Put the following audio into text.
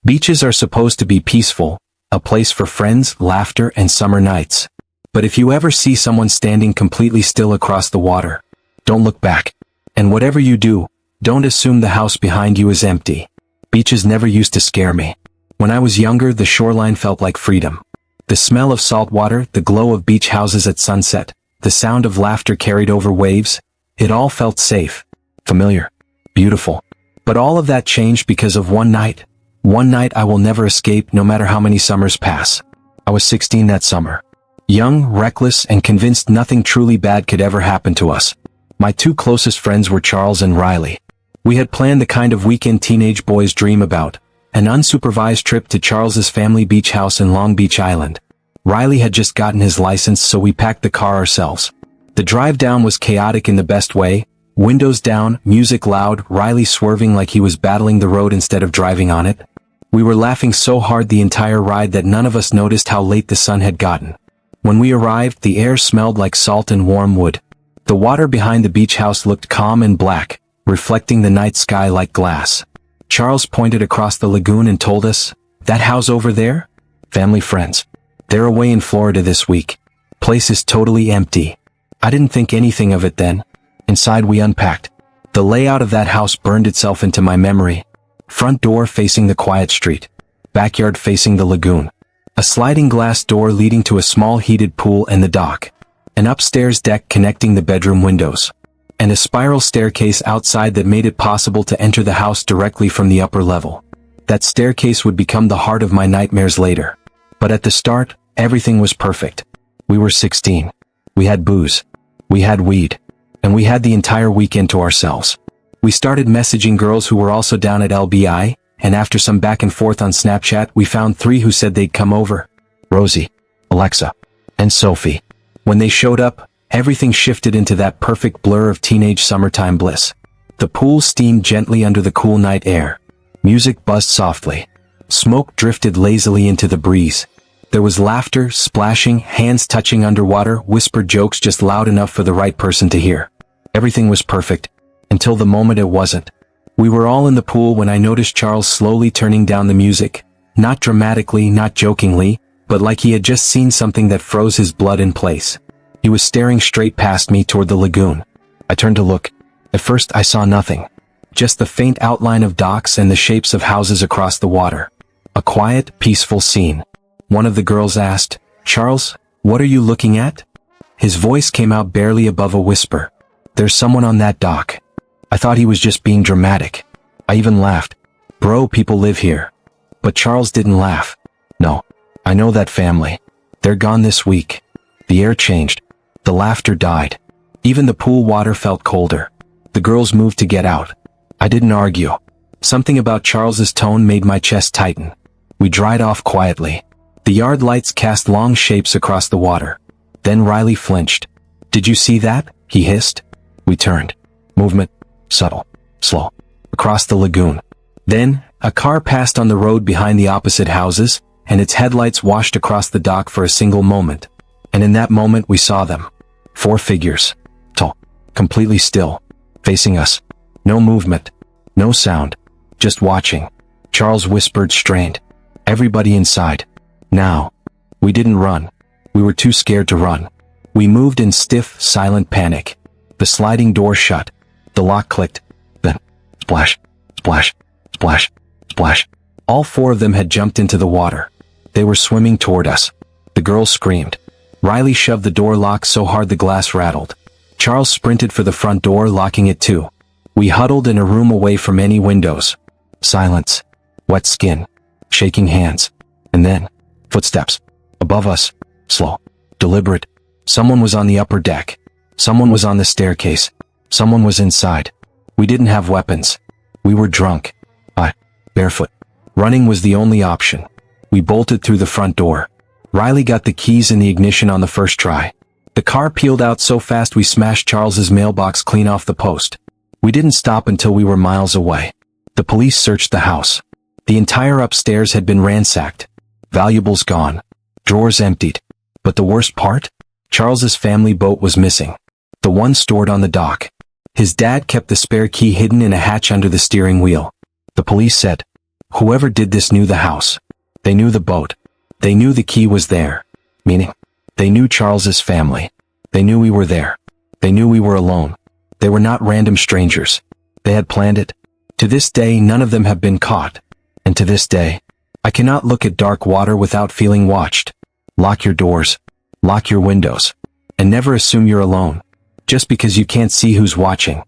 Beaches are supposed to be peaceful, a place for friends, laughter, and summer nights. But if you ever see someone standing completely still across the water, don't look back. And whatever you do, don't assume the house behind you is empty. Beaches never used to scare me. When I was younger, the shoreline felt like freedom. The smell of salt water, the glow of beach houses at sunset, the sound of laughter carried over waves, it all felt safe, familiar, beautiful. But all of that changed because of one night. One night I will never escape no matter how many summers pass. I was 16 that summer. Young, reckless, and convinced nothing truly bad could ever happen to us. My two closest friends were Charles and Riley. We had planned the kind of weekend teenage boys dream about, an unsupervised trip to Charles's family beach house in Long Beach Island. Riley had just gotten his license, so we packed the car ourselves. The drive down was chaotic in the best way, windows down, music loud, Riley swerving like he was battling the road instead of driving on it. We were laughing so hard the entire ride that none of us noticed how late the sun had gotten. When we arrived, the air smelled like salt and warm wood. The water behind the beach house looked calm and black, reflecting the night sky like glass. Charles pointed across the lagoon and told us, "That house over there? Family friends. They're away in Florida this week. Place is totally empty." I didn't think anything of it then. Inside we unpacked. The layout of that house burned itself into my memory. Front door facing the quiet street. Backyard facing the lagoon. A sliding glass door leading to a small heated pool and the dock. An upstairs deck connecting the bedroom windows. And a spiral staircase outside that made it possible to enter the house directly from the upper level. That staircase would become the heart of my nightmares later. But at the start, everything was perfect. We were 16. We had booze. We had weed. And we had the entire weekend to ourselves. We started messaging girls who were also down at LBI, and after some back and forth on Snapchat, we found 3 who said they'd come over. Rosie, Alexa, and Sophie. When they showed up, everything shifted into that perfect blur of teenage summertime bliss. The pool steamed gently under the cool night air. Music buzzed softly. Smoke drifted lazily into the breeze. There was laughter, splashing, hands touching underwater, whispered jokes just loud enough for the right person to hear. Everything was perfect, until the moment it wasn't. We were all in the pool when I noticed Charles slowly turning down the music. Not dramatically, not jokingly, but like he had just seen something that froze his blood in place. He was staring straight past me toward the lagoon. I turned to look. At first I saw nothing. Just the faint outline of docks and the shapes of houses across the water. A quiet, peaceful scene. One of the girls asked, "Charles, what are you looking at?" His voice came out barely above a whisper. "There's someone on that dock." I thought he was just being dramatic. I even laughed. "Bro, people live here." But Charles didn't laugh. "No. I know that family. They're gone this week." The air changed. The laughter died. Even the pool water felt colder. The girls moved to get out. I didn't argue. Something about Charles's tone made my chest tighten. We dried off quietly. The yard lights cast long shapes across the water. Then Riley flinched. "Did you see that?" he hissed. We turned. Movement. Subtle. Slow. Across the lagoon. Then, a car passed on the road behind the opposite houses, and its headlights washed across the dock for a single moment. And in that moment we saw them. 4 figures. Tall. Completely still. Facing us. No movement. No sound. Just watching. Charles whispered, strained. "Everybody inside. Now." We didn't run. We were too scared to run. We moved in stiff, silent panic. The sliding door shut. The lock clicked. Then, splash, splash, splash, splash. All 4 of them had jumped into the water. They were swimming toward us. The girls screamed. Riley shoved the door lock so hard the glass rattled. Charles sprinted for the front door, locking it too. We huddled in a room away from any windows. Silence. Wet skin. Shaking hands. And then, footsteps. Above us. Slow. Deliberate. Someone was on the upper deck. Someone was on the staircase. Someone was inside. We didn't have weapons. We were drunk. Barefoot. Running was the only option. We bolted through the front door. Riley got the keys in the ignition on the first try. The car peeled out so fast we smashed Charles's mailbox clean off the post. We didn't stop until we were miles away. The police searched the house. The entire upstairs had been ransacked. Valuables gone. Drawers emptied. But the worst part? Charles's family boat was missing. The one stored on the dock. His dad kept the spare key hidden in a hatch under the steering wheel. The police said, Whoever did this knew the house. They knew the boat. They knew the key was there. Meaning, they knew Charles's family. They knew we were there. They knew we were alone. They were not random strangers. They had planned it. To this day, none of them have been caught. And to this day, I cannot look at dark water without feeling watched. Lock your doors. Lock your windows. And never assume you're alone. Just because you can't see who's watching.